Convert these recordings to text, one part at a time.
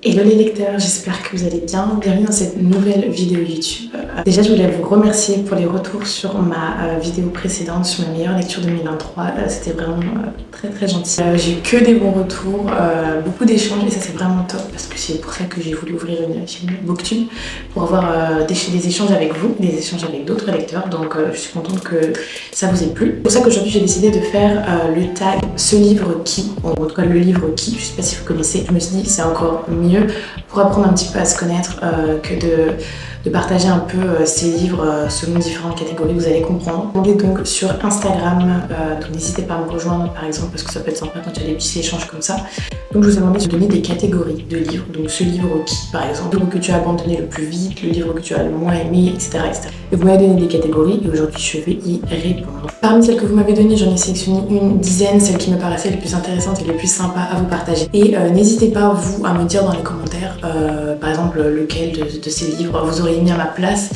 Hello les lecteurs, j'espère que vous allez bien. Bienvenue dans cette nouvelle vidéo YouTube. Déjà, je voulais vous remercier pour les retours sur ma vidéo précédente, sur ma meilleure lecture 2023. C'était vraiment très gentil. J'ai eu que des bons retours, beaucoup d'échanges et ça c'est vraiment top parce que c'est pour ça que j'ai voulu ouvrir une chaîne Booktube pour avoir des échanges avec vous, des échanges avec d'autres lecteurs. Donc je suis contente que ça vous ait plu. C'est pour ça qu'aujourd'hui j'ai décidé de faire le tag ce livre qui, en tout cas le livre qui, je sais pas si vous connaissez. Je me suis dit c'est encore mieux pour apprendre un petit peu à se connaître que de partager un peu ces livres selon différentes catégories, vous allez comprendre. On est donc sur Instagram, donc n'hésitez pas à me rejoindre par exemple parce que ça peut être sympa quand il y a des petits échanges comme ça. Donc je vous ai demandé de donner des catégories de livres, donc ce livre qui par exemple, le livre que tu as abandonné le plus vite, le livre que tu as le moins aimé, etc. Et vous m'avez donné des catégories et aujourd'hui je vais y répondre. Parmi celles que vous m'avez données, j'en ai sélectionné une dizaine, celles qui me paraissaient les plus intéressantes et les plus sympas à vous partager. Et n'hésitez pas vous à me dire dans les commentaires par exemple lequel de ces livres vous auriez mis à ma place,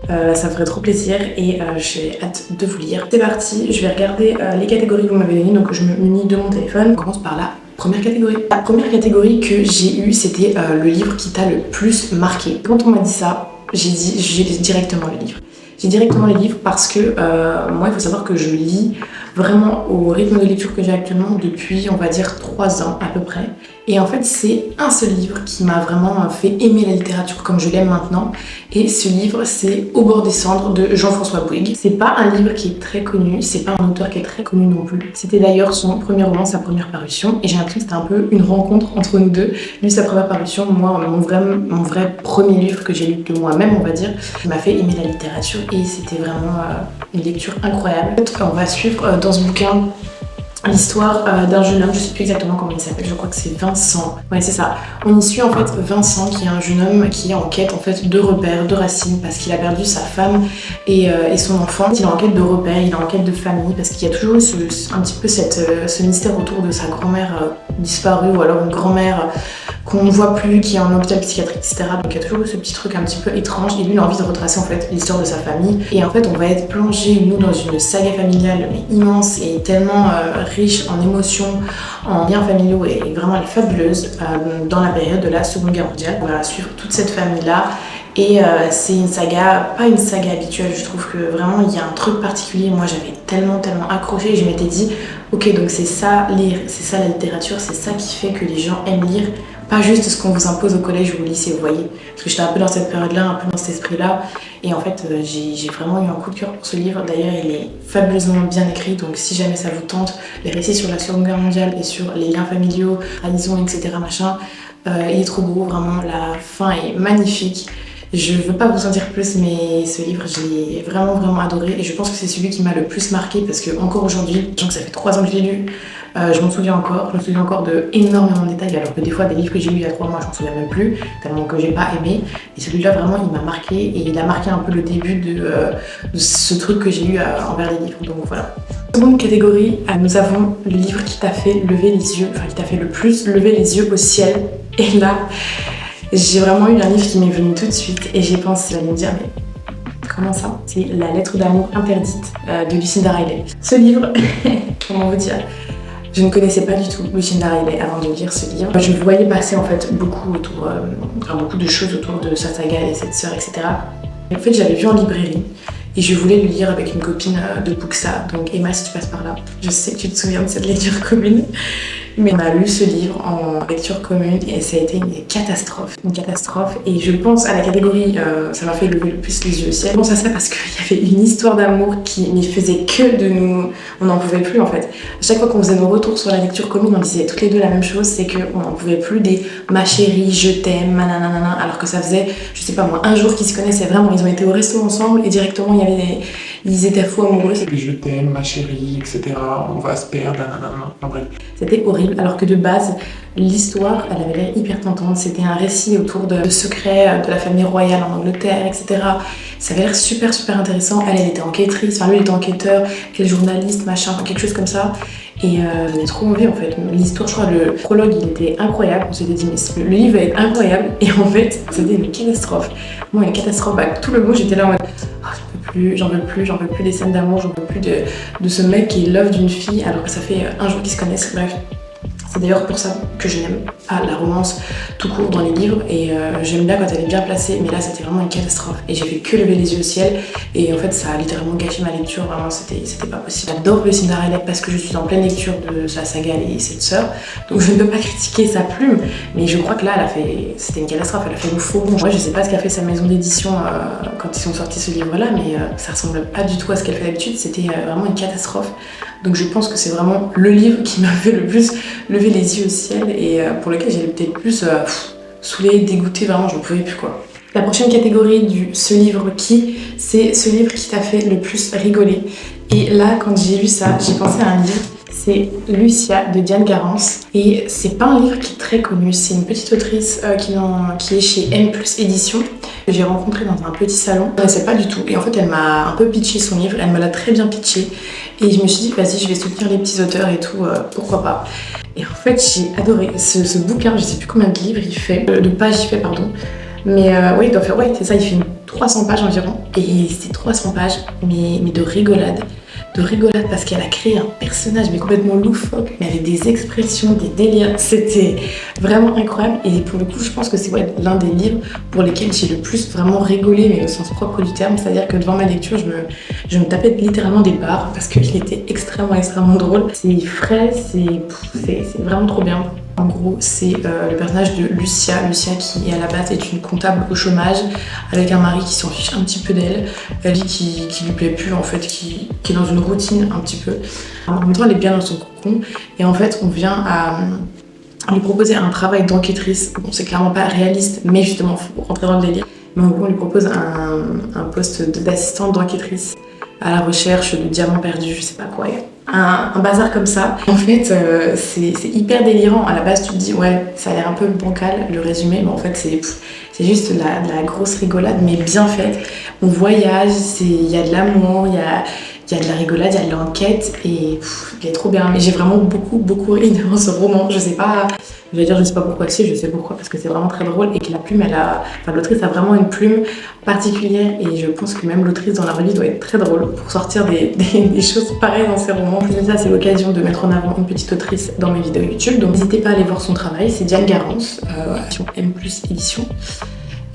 ça me ferait trop plaisir et j'ai hâte de vous lire. C'est parti, je vais regarder les catégories que vous m'avez données, donc je me munis de mon téléphone. On commence par la première catégorie. La première catégorie que j'ai eue, c'était le livre qui t'a le plus marqué. Quand on m'a dit ça, j'ai directement le livre. J'ai directement le livre parce que moi il faut savoir que je lis vraiment au rythme de lecture que j'ai actuellement depuis on va dire 3 ans à peu près. Et en fait c'est un seul livre qui m'a vraiment fait aimer la littérature comme je l'aime maintenant. Et ce livre c'est Au bord des cendres de Jean-François Bouygues. C'est pas un livre qui est très connu, c'est pas un auteur qui est très connu non plus. C'était d'ailleurs son premier roman, sa première parution. Et j'ai l'impression que c'était un peu une rencontre entre nous deux. Lui sa première parution, moi mon vrai premier livre que j'ai lu de moi-même on va dire, qui m'a fait aimer la littérature. Et c'était vraiment une lecture incroyable. On va suivre dans ce bouquin l'histoire d'un jeune homme, je sais plus exactement comment il s'appelle, je crois que c'est Vincent. Ouais, c'est ça. On y suit en fait Vincent qui est un jeune homme qui est en quête en fait de repères, de racines parce qu'il a perdu sa femme et son enfant. Il est en quête de repères, il est en quête de famille parce qu'il y a toujours eu un petit peu ce mystère autour de sa grand-mère disparue ou alors une grand-mère qu'on ne voit plus, qui est en hôpital psychiatrique, etc. Donc il y a toujours eu ce petit truc un petit peu étrange et lui il a envie de retracer en fait l'histoire de sa famille. Et en fait on va être plongé nous dans une saga familiale mais immense et tellement riche en émotions, en liens familiaux et vraiment elle est fabuleuse dans la période de la Seconde Guerre mondiale. On va suivre toute cette famille-là. Et c'est une saga, pas une saga habituelle, je trouve que vraiment il y a un truc particulier. Moi j'avais tellement accroché et je m'étais dit ok donc c'est ça lire, c'est ça la littérature, c'est ça qui fait que les gens aiment lire. Pas juste ce qu'on vous impose au collège ou au lycée, vous voyez. Parce que j'étais un peu dans cette période-là, un peu dans cet esprit-là. Et en fait, j'ai vraiment eu un coup de cœur pour ce livre. D'ailleurs, il est fabuleusement bien écrit. Donc si jamais ça vous tente, les récits sur la Seconde Guerre mondiale et sur les liens familiaux, trahison, etc. machin, il est trop beau, vraiment. La fin est magnifique. Je veux pas vous en dire plus, mais ce livre, je l'ai vraiment adoré. Et je pense que c'est celui qui m'a le plus marqué parce que encore aujourd'hui, sachant que ça fait 3 ans que je l'ai lu, je m'en souviens encore. Je me souviens encore de énormément de détails, alors que des fois, des livres que j'ai lus il y a 3 mois, je m'en souviens même plus, tellement que j'ai pas aimé. Et celui-là, vraiment, il m'a marqué et il a marqué un peu le début de ce truc que j'ai eu envers les livres. Donc voilà. Seconde catégorie, nous avons le livre qui t'a fait lever les yeux, enfin qui t'a fait le plus lever les yeux au ciel. Et là, j'ai vraiment eu un livre qui m'est venu tout de suite et j'ai pensé, vous allez me dire, mais comment ça? C'est La lettre d'amour interdite de Lucinda Riley. Ce livre, comment vous dire? Je ne connaissais pas du tout Lucinda Riley avant de lire ce livre. Je voyais passer en fait beaucoup de choses autour de sa saga et cette sœur, etc. Et en fait, j'avais vu en librairie et je voulais le lire avec une copine de Buxa. Donc Emma, si tu passes par là, je sais que tu te souviens de cette lecture commune. Mais on a lu ce livre en lecture commune et ça a été une catastrophe. Et je pense à la catégorie, ça m'a fait lever le plus les yeux au ciel. Je pense à ça parce qu'il y avait une histoire d'amour qui ne faisait que de nous... On n'en pouvait plus en fait. À chaque fois qu'on faisait nos retours sur la lecture commune, on disait toutes les deux la même chose, c'est qu'on n'en pouvait plus des « ma chérie, je t'aime », nanana, alors que ça faisait, je sais pas moi, un jour qu'ils se connaissaient vraiment. Ils ont été au resto ensemble et directement ils étaient fous amoureux. C'était « je t'aime, ma chérie », etc. On va se perdre, nanana. Enfin bref. C'était horrible, alors que de base, l'histoire, elle avait l'air hyper tentante. C'était un récit autour de secrets de la famille royale en Angleterre, etc. Ça avait l'air super intéressant. Elle était enquêtrice, enfin lui, il était enquêteur, quel journaliste, machin, enfin, quelque chose comme ça. Et j'avais trop envie en fait. L'histoire, je crois, le prologue, il était incroyable. On s'était dit, mais le livre va être incroyable. Et en fait, c'était une catastrophe. Moi, une catastrophe, avec tout le mot, j'étais là en mode, j'en veux plus des scènes d'amour, j'en veux plus de ce mec qui est love d'une fille alors que ça fait un jour qu'ils se connaissent. Bref, C'est d'ailleurs pour ça que je n'aime pas la romance tout court dans les livres et j'aime bien quand elle est bien placée, mais là c'était vraiment une catastrophe et j'ai fait que lever les yeux au ciel et en fait ça a littéralement gâché ma lecture, vraiment c'était pas possible. J'adore le Cinderella parce que je suis en pleine lecture de sa saga Les 7 sœurs, donc je ne peux pas critiquer sa plume, mais je crois que là c'était une catastrophe, elle a fait le faux bond. Moi je sais pas ce qu'a fait sa maison d'édition quand ils ont sorti ce livre là, mais ça ressemble pas du tout à ce qu'elle fait d'habitude, c'était vraiment une catastrophe. Donc je pense que c'est vraiment le livre qui m'a fait le plus lever les yeux au ciel et pour lequel j'allais peut-être plus saoulée, dégoûtée, vraiment j'en pouvais plus quoi. La prochaine catégorie du ce livre qui, c'est ce livre qui t'a fait le plus rigoler. Et là quand j'ai lu ça, j'ai pensé à un livre, c'est Lucia de Diane Garance. Et c'est pas un livre qui est très connu, c'est une petite autrice qui est chez M+ Édition, que j'ai rencontrée dans un petit salon. Je ne sais pas du tout. Et en fait elle m'a un peu pitché son livre, elle me l'a très bien pitché. Et je me suis dit vas-y je vais soutenir les petits auteurs et tout, pourquoi pas. Et en fait j'ai adoré ce bouquin, je sais plus combien de livres il fait, de pages il fait pardon. Mais oui, il doit faire, ouais, c'est ça, il fait 300 pages environ. Et c'est 300 pages, mais de rigolade. De rigolade parce qu'elle a créé un personnage, mais complètement loufoque, mais avec des expressions, des délires. C'était vraiment incroyable. Et pour le coup, je pense que c'est l'un des livres pour lesquels j'ai le plus vraiment rigolé, mais au sens propre du terme. C'est-à-dire que devant ma lecture, je me tapais littéralement des barres parce qu'il était extrêmement drôle. C'est frais, c'est vraiment trop bien. En gros, c'est le personnage de Lucia qui à la base est une comptable au chômage avec un mari qui s'en fiche un petit peu d'elle, elle dit qui lui plaît plus en fait, qui est dans une routine un petit peu. En même temps, elle est bien dans son cocon et en fait, on vient à lui proposer un travail d'enquêtrice. Bon, c'est clairement pas réaliste, mais justement, faut rentrer dans le délire. Mais en gros, on lui propose un poste d'assistante d'enquêtrice à la recherche de diamants perdus, je sais pas quoi. Un bazar comme ça. En fait, c'est hyper délirant. À la base, tu te dis, ouais, ça a l'air un peu bancal, le résumé, mais en fait, c'est juste de la grosse rigolade, mais bien faite. On voyage, il y a de l'amour, il y a de la rigolade, il y a de l'enquête, et il est trop bien. Mais j'ai vraiment beaucoup ri dans ce roman. Je sais pas pourquoi si, je sais pourquoi, parce que c'est vraiment très drôle, et que la plume, l'autrice a vraiment une plume particulière, et je pense que même l'autrice dans la vraie vie doit être très drôle pour sortir des choses pareilles dans ses romans. Et ça, c'est l'occasion de mettre en avant une petite autrice dans mes vidéos YouTube, donc n'hésitez pas à aller voir son travail, c'est Diane Garance, M+ Édition.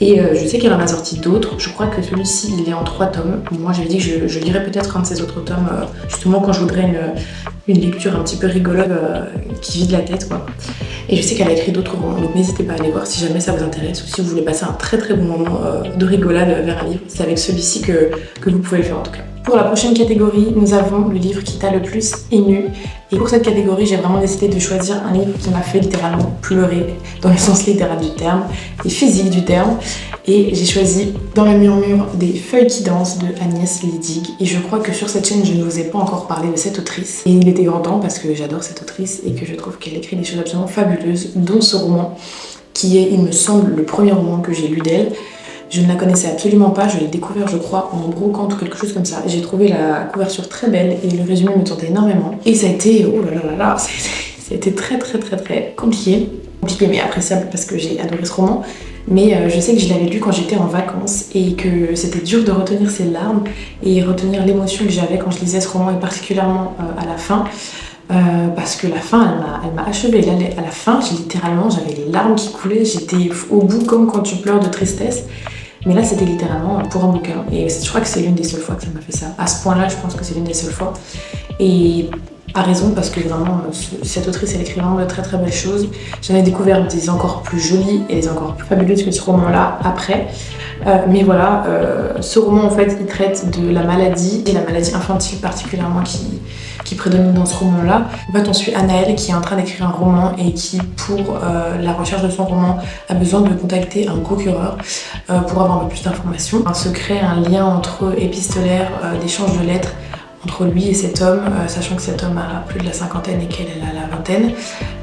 Et je sais qu'elle en a sorti d'autres, je crois que celui-ci il est en 3 tomes. Moi j'avais dit que je lirais peut-être un de ces autres tomes, justement quand je voudrais une lecture un petit peu rigolote qui vide la tête quoi. Et je sais qu'elle a écrit d'autres romans, donc n'hésitez pas à aller voir si jamais ça vous intéresse ou si vous voulez passer un très bon moment de rigolade vers un livre. C'est avec celui-ci que vous pouvez le faire en tout cas. Pour la prochaine catégorie, nous avons le livre qui t'a le plus ému. Et pour cette catégorie, j'ai vraiment décidé de choisir un livre qui m'a fait littéralement pleurer, dans le sens littéral du terme et physique du terme. Et j'ai choisi Dans le murmure des feuilles qui dansent de Agnès Leydig. Et je crois que sur cette chaîne, je ne vous ai pas encore parlé de cette autrice. Et il était grand temps parce que j'adore cette autrice et que je trouve qu'elle écrit des choses absolument fabuleuses, dont ce roman, qui est, il me semble, le premier roman que j'ai lu d'elle. Je ne la connaissais absolument pas, je l'ai découvert je crois en brocante ou quelque chose comme ça. J'ai trouvé la couverture très belle et le résumé me tentait énormément. Et ça a été, oh là là, ça a été très compliqué. Compliqué mais appréciable parce que j'ai adoré ce roman. Mais je sais que je l'avais lu quand j'étais en vacances et que c'était dur de retenir ses larmes et retenir l'émotion que j'avais quand je lisais ce roman et particulièrement à la fin. Parce que la fin, elle m'a achevée. Là, à la fin, j'avais les larmes qui coulaient, j'étais au bout comme quand tu pleures de tristesse. Mais là, c'était littéralement pour un bouquin. Et je crois que c'est l'une des seules fois que ça m'a fait ça. À ce point-là, je pense que c'est l'une des seules fois. Et à raison, parce que vraiment, cette autrice, elle écrit vraiment de très belles choses. J'en ai découvert des encore plus jolies et des encore plus fabuleuses que ce roman-là après. Mais voilà, ce roman, en fait, il traite de la maladie, et la maladie infantile particulièrement qui prédomine dans ce roman-là. En fait, on suit Anaëlle qui est en train d'écrire un roman et qui, pour la recherche de son roman, a besoin de contacter un procureur pour avoir un peu plus d'informations. Se crée un lien entre épistolaire, d'échange de lettres entre lui et cet homme, sachant que cet homme a plus de la cinquantaine et qu'elle a la vingtaine.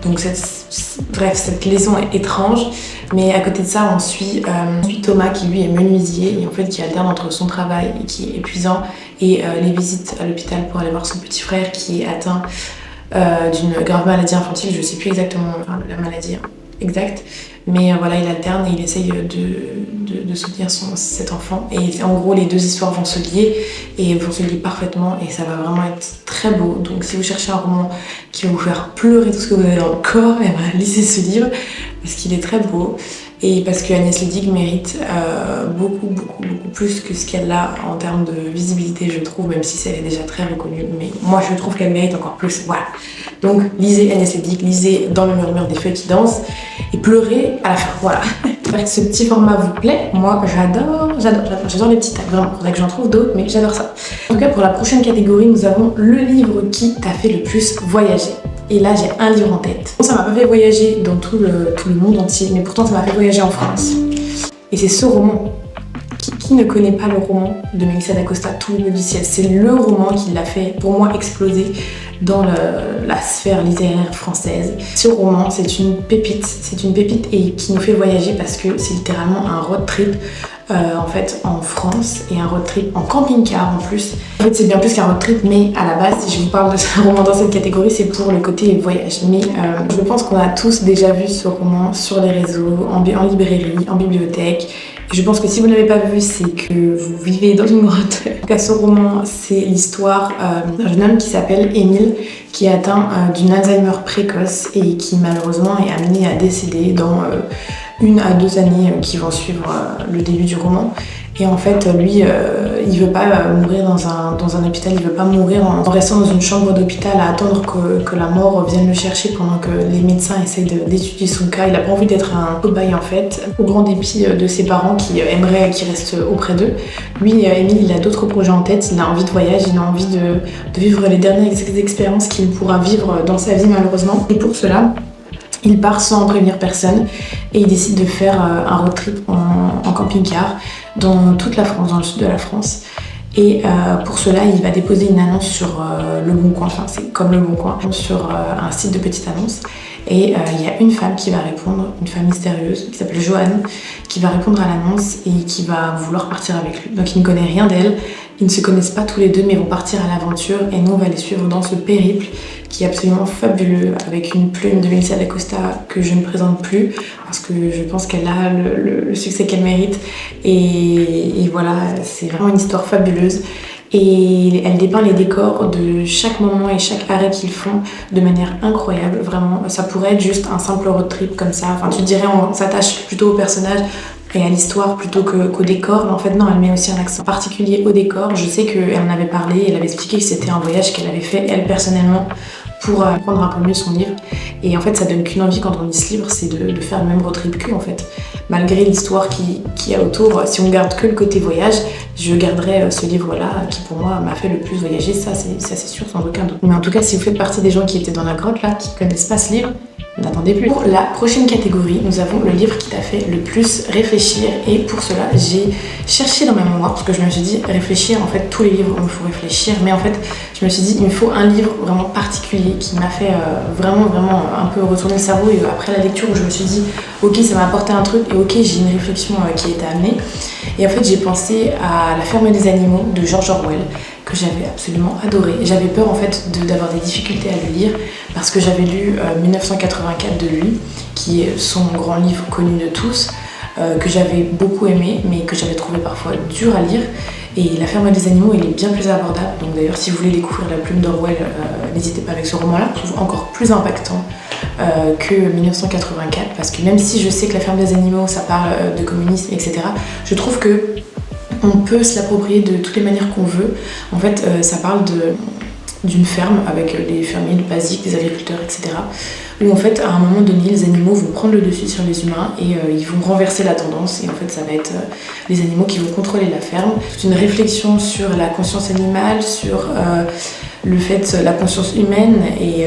Donc cette liaison est étrange, mais à côté de ça, on suit Thomas qui lui est menuisier et en fait qui alterne entre son travail qui est épuisant et les visites à l'hôpital pour aller voir son petit frère qui est atteint d'une grave maladie infantile. Je sais plus exactement la maladie, exact. Mais voilà, il alterne et il essaye de soutenir cet enfant. Et en gros, les deux histoires vont se lier et vont se lier parfaitement et ça va vraiment être très beau. Donc si vous cherchez un roman qui va vous faire pleurer tout ce que vous avez dans le corps, eh ben, lisez ce livre parce qu'il est très beau et parce que Agnès Ledig mérite beaucoup plus que ce qu'elle a en termes de visibilité, je trouve, même si elle est déjà très reconnue. Mais moi, je trouve qu'elle mérite encore plus. Voilà. Donc lisez Agnès Ledig, lisez Dans le murmure des feuilles qui dansent et pleurez à la fin. Voilà. J'espère que ce petit format vous plaît. Moi, j'adore les petits tags. Vraiment, il faudrait que j'en trouve d'autres, mais j'adore ça. En tout cas, pour la prochaine catégorie, nous avons le livre qui t'a fait le plus voyager. Et là, j'ai un livre en tête. Ça m'a pas fait voyager dans tout le monde entier, mais pourtant, ça m'a fait voyager en France. Et c'est ce roman. Qui ne connaît pas le roman de Mélissa d'Acosta, Tout le bleu du ciel? C'est le roman qui l'a fait, pour moi, exploser dans la sphère littéraire française. Ce roman, c'est une pépite et qui nous fait voyager parce que c'est littéralement un road trip en fait en France et un road trip en camping-car en plus. En fait, c'est bien plus qu'un road trip, mais à la base, si je vous parle de ce roman dans cette catégorie, c'est pour le côté voyage. Mais je pense qu'on a tous déjà vu ce roman sur les réseaux, en librairie, en bibliothèque. Je pense que si vous ne l'avez pas vu, c'est que vous vivez dans une grotte. En tout cas, ce roman, c'est l'histoire d'un jeune homme qui s'appelle Émile, qui est atteint d'une Alzheimer précoce et qui malheureusement est amené à décéder dans 1 à 2 années qui vont suivre le début du roman. Et en fait, lui, il veut pas mourir dans un hôpital, il veut pas mourir en restant dans une chambre d'hôpital à attendre que la mort vienne le chercher pendant que les médecins essayent d'étudier son cas. Il a pas envie d'être un cobaye en fait, au grand dépit de ses parents qui aimeraient qu'il reste auprès d'eux. Lui, Émile, il a d'autres projets en tête, il a envie de voyage, il a envie de vivre les dernières expériences qu'il pourra vivre dans sa vie malheureusement. Et pour cela, il part sans prévenir personne et il décide de faire un road trip en camping-car dans toute la France, dans le sud de la France. Et pour cela, il va déposer une annonce sur Le Bon Coin, enfin c'est comme Le Bon Coin, sur un site de petite annonce. Et il y a une femme qui va répondre, une femme mystérieuse qui s'appelle Joanne, qui va répondre à l'annonce et qui va vouloir partir avec lui. Donc il ne connaît rien d'elle, ils ne se connaissent pas tous les deux, mais vont partir à l'aventure et nous on va les suivre dans ce périple qui est absolument fabuleux, avec une plume de Mélissa d'Acosta que je ne présente plus parce que je pense qu'elle a le succès qu'elle mérite. Et voilà, c'est vraiment une histoire fabuleuse. Et elle dépeint les décors de chaque moment et chaque arrêt qu'ils font de manière incroyable, vraiment. Ça pourrait être juste un simple road trip comme ça. Enfin, tu dirais, on s'attache plutôt au personnage et à l'histoire plutôt qu'au décor, mais en fait non, elle met aussi un accent particulier au décor. Je sais qu'elle en avait parlé, elle avait expliqué que c'était un voyage qu'elle avait fait elle personnellement pour apprendre un peu mieux son livre. Et en fait, ça donne qu'une envie quand on lit ce livre, c'est de faire le même road trip qu'eux en fait. Malgré l'histoire qu'il y a autour, si on garde que le côté voyage, je garderai ce livre-là qui pour moi m'a fait le plus voyager, ça c'est sûr, sans aucun doute. Mais en tout cas, si vous faites partie des gens qui étaient dans la grotte là, qui connaissent pas ce livre, n'attendez plus. Pour la prochaine catégorie, nous avons le livre qui t'a fait le plus réfléchir et pour cela, j'ai cherché dans ma mémoire parce que je me suis dit, réfléchir, en fait, tous les livres, il me faut réfléchir, mais en fait, je me suis dit, il me faut un livre vraiment particulier qui m'a fait vraiment un peu retourner le cerveau et après la lecture où je me suis dit, ok, ça m'a apporté un truc et ok, j'ai une réflexion qui a été amenée. Et en fait, j'ai pensé à La ferme des animaux de George Orwell, que j'avais absolument adoré. J'avais peur en fait d'avoir des difficultés à le lire parce que j'avais lu 1984 de lui, qui est son grand livre connu de tous, que j'avais beaucoup aimé mais que j'avais trouvé parfois dur à lire. Et La ferme des animaux, il est bien plus abordable. Donc d'ailleurs, si vous voulez découvrir la plume d'Orwell, n'hésitez pas avec ce roman-là. Je trouve encore plus impactant que 1984 parce que même si je sais que La ferme des animaux, ça parle de communisme, etc., je trouve que on peut se l'approprier de toutes les manières qu'on veut. En fait, ça parle d'une ferme avec des fermiers basiques, des agriculteurs, etc. Où en fait, à un moment donné, les animaux vont prendre le dessus sur les humains et ils vont renverser la tendance. Et en fait, ça va être les animaux qui vont contrôler la ferme. C'est une réflexion sur la conscience animale, sur le fait, la conscience humaine et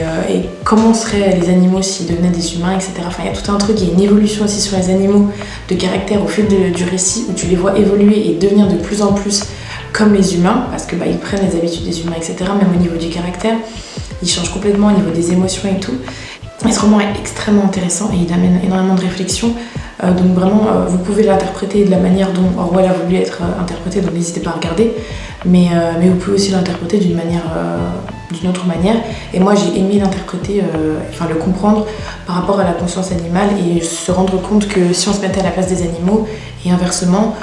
comment seraient les animaux s'ils devenaient des humains, etc. Enfin, il y a tout un truc, il y a une évolution aussi sur les animaux de caractère au fil du récit où tu les vois évoluer et devenir de plus en plus comme les humains parce que ils prennent les habitudes des humains, etc. Même au niveau du caractère, ils changent complètement au niveau des émotions et tout. Et ce roman est extrêmement intéressant et il amène énormément de réflexion. Donc vraiment, vous pouvez l'interpréter de la manière dont Orwell a voulu être interprété, donc n'hésitez pas à regarder. Mais vous pouvez aussi l'interpréter d'une manière d'une autre manière. Et moi j'ai aimé l'interpréter, le comprendre par rapport à la conscience animale et se rendre compte que si on se mettait à la place des animaux et inversement,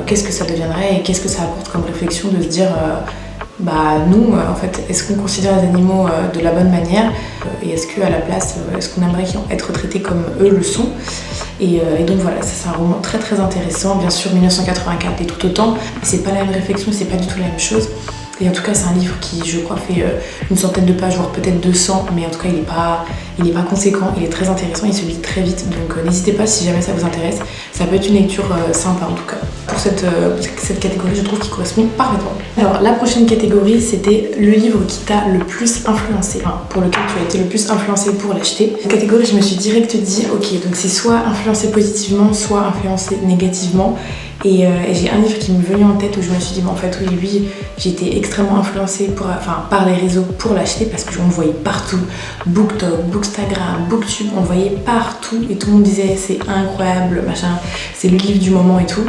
qu'est-ce que ça deviendrait et qu'est-ce que ça apporte comme réflexion de se dire nous, en fait, est-ce qu'on considère les animaux de la bonne manière et est-ce qu'à la place, est-ce qu'on aimerait être traités comme eux le sont et donc voilà, ça c'est un roman très très intéressant. Bien sûr, 1984 et tout autant, mais c'est pas la même réflexion, c'est pas du tout la même chose. Et en tout cas, c'est un livre qui, je crois, fait une centaine de pages, voire peut-être 200, mais en tout cas, il est pas conséquent, il est très intéressant, il se lit très vite, donc n'hésitez pas si jamais ça vous intéresse. Ça peut être une lecture sympa en tout cas. Pour cette catégorie, je trouve qu'il correspond parfaitement. Alors, la prochaine catégorie, c'était le livre qui t'a le plus influencé, pour lequel tu as été le plus influencé pour l'acheter. Cette catégorie, je me suis direct dit, ok, donc c'est soit influencé positivement, soit influencé négativement. Et j'ai un livre qui m'est venu en tête où je me suis dit, en fait, oui, lui, j'ai été extrêmement influencée par les réseaux pour l'acheter parce qu'on le voyait partout. BookTok, Bookstagram, Booktube, on le voyait partout et tout le monde disait c'est incroyable, machin, c'est le livre du moment et tout.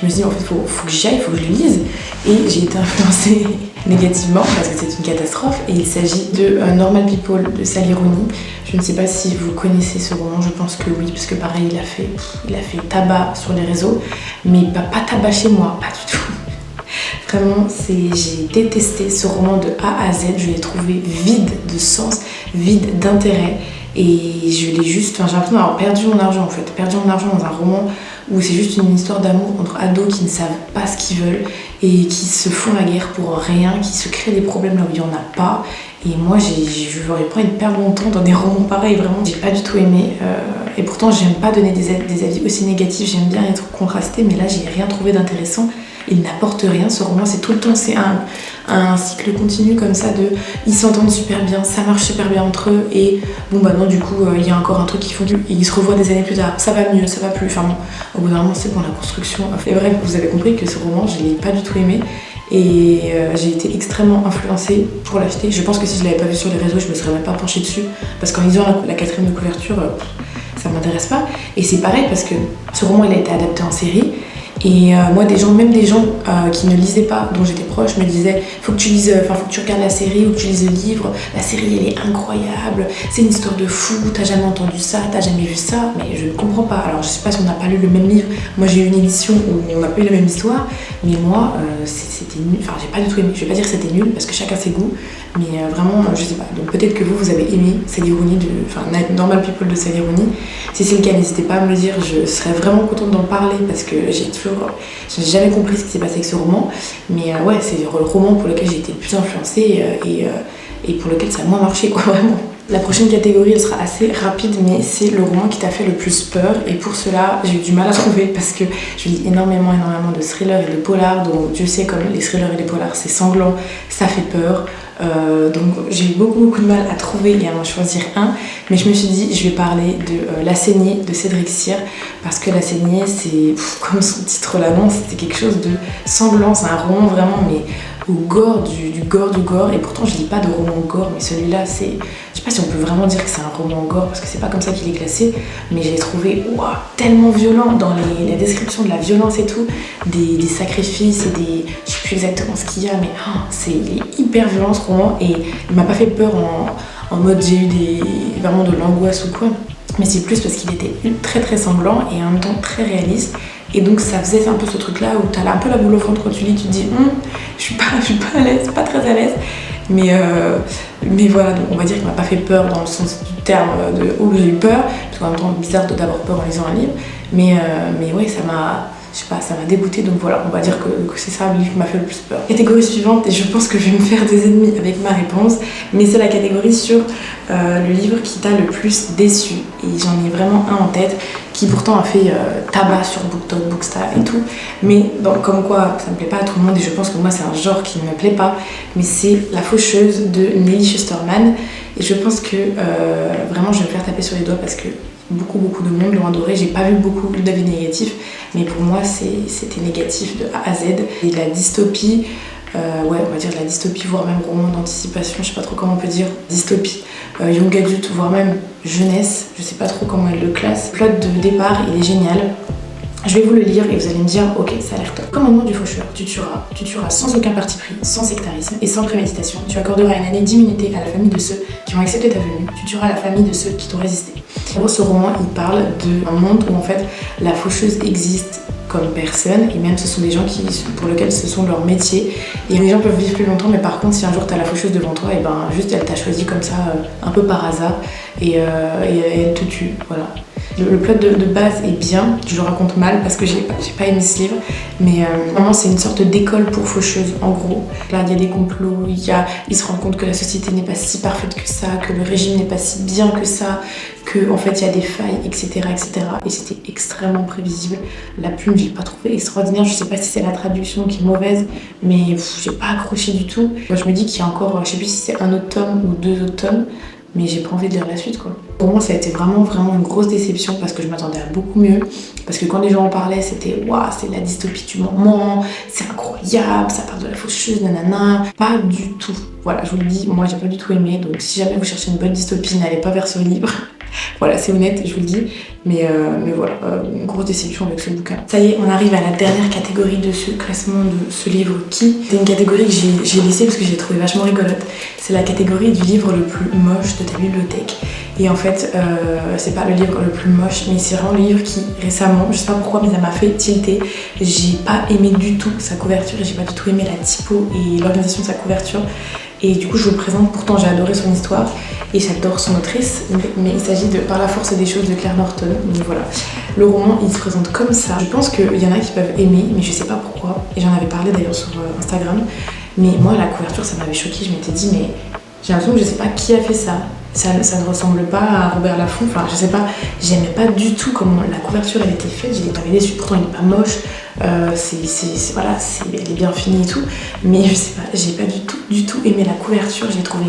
Je me suis dit, en fait, faut que j'y aille, faut que je le lise. Et j'ai été influencée négativement parce que c'est une catastrophe. Et il s'agit de Normal People de Sally Rooney. Je ne sais pas si vous connaissez ce roman, je pense que oui, parce que pareil, il a fait tabac sur les réseaux, mais pas tabac chez moi, pas du tout. Vraiment, j'ai détesté ce roman de A à Z, je l'ai trouvé vide de sens, vide d'intérêt. Et je l'ai juste, j'ai l'impression d'avoir perdu mon argent en fait, perdu mon argent dans un roman où c'est juste une histoire d'amour entre ados qui ne savent pas ce qu'ils veulent et qui se font la guerre pour rien, qui se créent des problèmes là où il n'y en a pas. Et moi, j'aurais pas envie de perdre mon temps dans des romans pareils, vraiment, j'ai pas du tout aimé. Et pourtant, j'aime pas donner des avis aussi négatifs, j'aime bien être contrastée, mais là, j'ai rien trouvé d'intéressant. Il n'apporte rien, ce roman, c'est tout le temps, c'est un cycle continu comme ça de ils s'entendent super bien, ça marche super bien entre eux et non, du coup il y a encore un truc qui font et ils se revoient des années plus tard, ça va mieux, ça va plus, au bout d'un moment c'est bon, la construction. Et bref, vous avez compris que ce roman je l'ai pas du tout aimé et j'ai été extrêmement influencée pour l'acheter. Je pense que si je l'avais pas vu sur les réseaux, je me serais même pas penchée dessus parce qu'en lisant la quatrième de couverture, ça m'intéresse pas. Et c'est pareil parce que ce roman il a été adapté en série. Et moi, même des gens qui ne lisaient pas, dont j'étais proche, me disaient faut que tu regardes la série ou que tu lises le livre. La série, elle est incroyable, c'est une histoire de fou, t'as jamais entendu ça, t'as jamais vu ça. Mais je ne comprends pas. Alors, je sais pas si on n'a pas lu le même livre. Moi, j'ai eu une édition où on n'a pas eu la même histoire. Mais moi, c'était nul. Enfin, j'ai pas du tout aimé. Je vais pas dire que c'était nul parce que chacun ses goûts. Mais vraiment, je sais pas. Donc, peut-être que vous avez aimé Sally Rooney, Normal People de Sally Rooney. Si c'est le cas, n'hésitez pas à me le dire. Je serais vraiment contente d'en parler parce que j'ai jamais compris ce qui s'est passé avec ce roman, mais ouais, c'est le roman pour lequel j'ai été le plus influencée et pour lequel ça a moins marché, quoi, vraiment. La prochaine catégorie, elle sera assez rapide, mais c'est le roman qui t'a fait le plus peur, et pour cela, j'ai eu du mal à trouver parce que je lis énormément de thrillers et de polars, donc Dieu sait comme les thrillers et les polars, c'est sanglant, ça fait peur. Donc j'ai eu beaucoup de mal à trouver et à en choisir un, mais je me suis dit je vais parler de La Saignée de Cédric Cyr parce que La Saignée, c'est comme son titre l'annonce, c'est quelque chose de sanglant, c'est un roman vraiment mais au gore du gore, et pourtant je lis pas de roman gore, mais celui-là c'est, je sais pas si on peut vraiment dire que c'est un roman gore parce que c'est pas comme ça qu'il est classé, mais j'ai trouvé tellement violent dans la description de la violence et tout, des sacrifices et je sais plus exactement ce qu'il y a, mais il est hyper violent ce roman et il m'a pas fait peur en mode j'ai eu vraiment de l'angoisse ou quoi, mais c'est plus parce qu'il était très très sanglant et en même temps très réaliste. Et donc ça faisait un peu ce truc là où t'as un peu la boule au ventre quand tu lis, tu te dis je suis pas à l'aise, pas très à l'aise. Mais voilà, donc on va dire qu'il m'a pas fait peur dans le sens du terme de j'ai eu peur, parce qu'en même temps bizarre d'avoir peur en lisant un livre. Mais ouais, ça m'a dégoûté, donc voilà, on va dire que c'est ça le livre qui m'a fait le plus peur. Catégorie suivante, et je pense que je vais me faire des ennemis avec ma réponse, mais c'est la catégorie sur le livre qui t'a le plus déçu. Et j'en ai vraiment un en tête, qui pourtant a fait tabac sur BookTok, Bookstar et tout, mais comme quoi ça me plaît pas à tout le monde, et je pense que moi c'est un genre qui ne me plaît pas, mais c'est La Faucheuse de Nelly Shusterman, et je pense que vraiment je vais me faire taper sur les doigts parce que beaucoup de monde l'ont adoré. J'ai pas vu beaucoup d'avis négatifs, mais pour moi c'était négatif de A à Z. Et de la dystopie, on va dire de la dystopie, voire même roman d'anticipation, je sais pas trop comment on peut dire, dystopie, young adulte, voire même jeunesse, je sais pas trop comment elle le classe. Le plot de départ, il est génial. Je vais vous le lire et vous allez me dire ok, ça a l'air top. Commandement du faucheur, tu tueras sans aucun parti pris, sans sectarisme et sans préméditation. Tu accorderas une année d'immunité à la famille de ceux qui ont accepté ta venue. Tu tueras la famille de ceux qui t'ont résisté. En gros, ce roman, il parle d'un monde où en fait la faucheuse existe comme personne, et même ce sont des gens pour lesquels ce sont leur métier, et les gens peuvent vivre plus longtemps, mais par contre si un jour t'as la faucheuse devant toi, et ben juste elle t'a choisi comme ça un peu par hasard et elle te tue, voilà. Le plot de base est bien, je le raconte mal parce que j'ai pas aimé ce livre, mais vraiment c'est une sorte d'école pour faucheuses en gros. Là il y a des complots, ils se rendent compte que la société n'est pas si parfaite que ça, que le régime n'est pas si bien que ça, que en fait il y a des failles, etc. Et c'était extrêmement prévisible. La plume je l'ai pas trouvée extraordinaire, je sais pas si c'est la traduction qui est mauvaise, mais j'ai pas accroché du tout. Moi, je me dis qu'il y a encore, je sais plus si c'est un autre tome ou 2 autres tomes, mais j'ai pas envie de lire la suite quoi. Pour moi ça a été vraiment une grosse déception parce que je m'attendais à beaucoup mieux, parce que quand les gens en parlaient c'était waouh, c'est la dystopie du moment, c'est incroyable, ça parle de la faucheuse, nanana. Pas du tout, voilà, je vous le dis, moi j'ai pas du tout aimé, donc si jamais vous cherchez une bonne dystopie, n'allez pas vers ce livre. Voilà, c'est honnête, je vous le dis, mais voilà, une grosse déception avec ce bouquin. Ça y est, on arrive à la dernière catégorie de ce classement de ce livre qui. C'est une catégorie que j'ai laissée parce que j'ai trouvé vachement rigolote. C'est la catégorie du livre le plus moche de ta bibliothèque. Et en fait, c'est pas le livre le plus moche, mais c'est vraiment le livre qui, récemment, je sais pas pourquoi, mais ça m'a fait tilter. J'ai pas aimé du tout sa couverture, et j'ai pas du tout aimé la typo et l'organisation de sa couverture. Et du coup, je vous le présente, pourtant j'ai adoré son histoire et j'adore son autrice, mais il s'agit de Par la force des choses de Claire Norton. Donc voilà, le roman il se présente comme ça. Je pense qu'il y en a qui peuvent aimer, mais je sais pas pourquoi. Et j'en avais parlé d'ailleurs sur Instagram. Mais moi, la couverture ça m'avait choquée. Je m'étais dit, mais j'ai l'impression que je sais pas qui a fait ça. Ça ne ressemble pas à Robert Laffont, enfin je sais pas, j'aimais pas du tout comment la couverture elle était faite, je l'ai pas déçue, pourtant il est pas moche, voilà, elle est bien finie et tout, mais je sais pas, j'ai pas du tout aimé la couverture, j'ai trouvé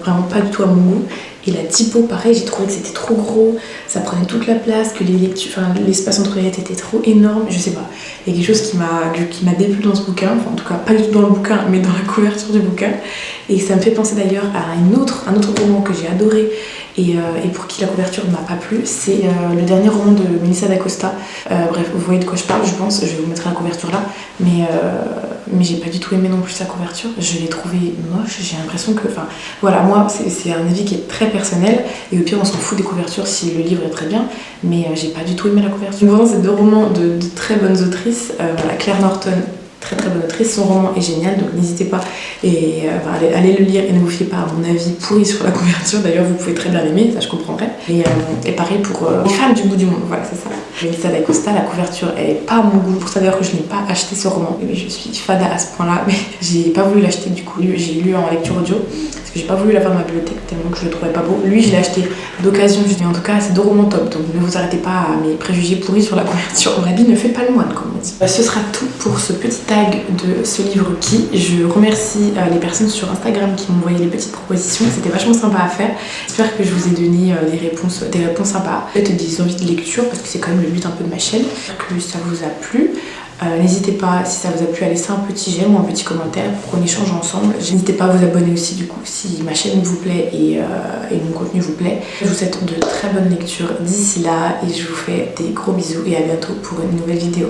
vraiment pas du tout à mon goût, et la typo pareil, j'ai trouvé que c'était trop gros, ça prenait toute la place, que l'espace entre les lettres était trop énorme, je sais pas, il y a quelque chose qui m'a déplu dans ce bouquin, enfin en tout cas pas du tout dans le bouquin, mais dans la couverture du bouquin, et ça me fait penser d'ailleurs à un autre roman que j'ai adoré et pour qui la couverture ne m'a pas plu, c'est le dernier roman de Melissa d'Acosta. Bref, vous voyez de quoi je parle, je pense, je vais vous mettre la couverture là, mais j'ai pas du tout aimé non plus sa couverture, je l'ai trouvée moche, j'ai l'impression que, enfin voilà, moi c'est un avis qui est très personnel, et au pire on s'en fout des couvertures si le livre est très bien, mais j'ai pas du tout aimé la couverture. Donc vraiment c'est 2 romans de très bonnes autrices, voilà, Claire Norton, très bonne autrice, son roman est génial, donc n'hésitez pas et allez le lire et ne vous fiez pas à mon avis pourri sur la couverture, d'ailleurs vous pouvez très bien l'aimer, ça je comprendrais, et pareil pour les femmes du bout du monde, voilà c'est ça. Melissa d'Acosta, la couverture elle est pas à mon goût, pour ça d'ailleurs que je n'ai pas acheté ce roman, mais je suis fada à ce point là, mais j'ai pas voulu l'acheter du coup, j'ai lu en lecture audio, parce que j'ai pas voulu l'avoir dans ma bibliothèque tellement que je le trouvais pas beau, lui je l'ai acheté d'occasion, mais en tout cas c'est 2 romans top, donc ne vous arrêtez pas à mes préjugés pourris sur la couverture, mon habit ne fait pas le moine comme on dit. Ce sera tout pour ce petit tag de ce livre qui. Je remercie les personnes sur Instagram qui m'ont envoyé les petites propositions, c'était vachement sympa à faire. J'espère que je vous ai donné des réponses sympas, peut-être des envies de lecture parce que c'est quand même le but un peu de ma chaîne, que ça vous a plu. N'hésitez pas, si ça vous a plu, à laisser un petit j'aime ou un petit commentaire pour qu'on échange ensemble. N'hésitez pas à vous abonner aussi du coup si ma chaîne vous plaît et mon contenu vous plaît. Je vous souhaite de très bonnes lectures d'ici là et je vous fais des gros bisous et à bientôt pour une nouvelle vidéo.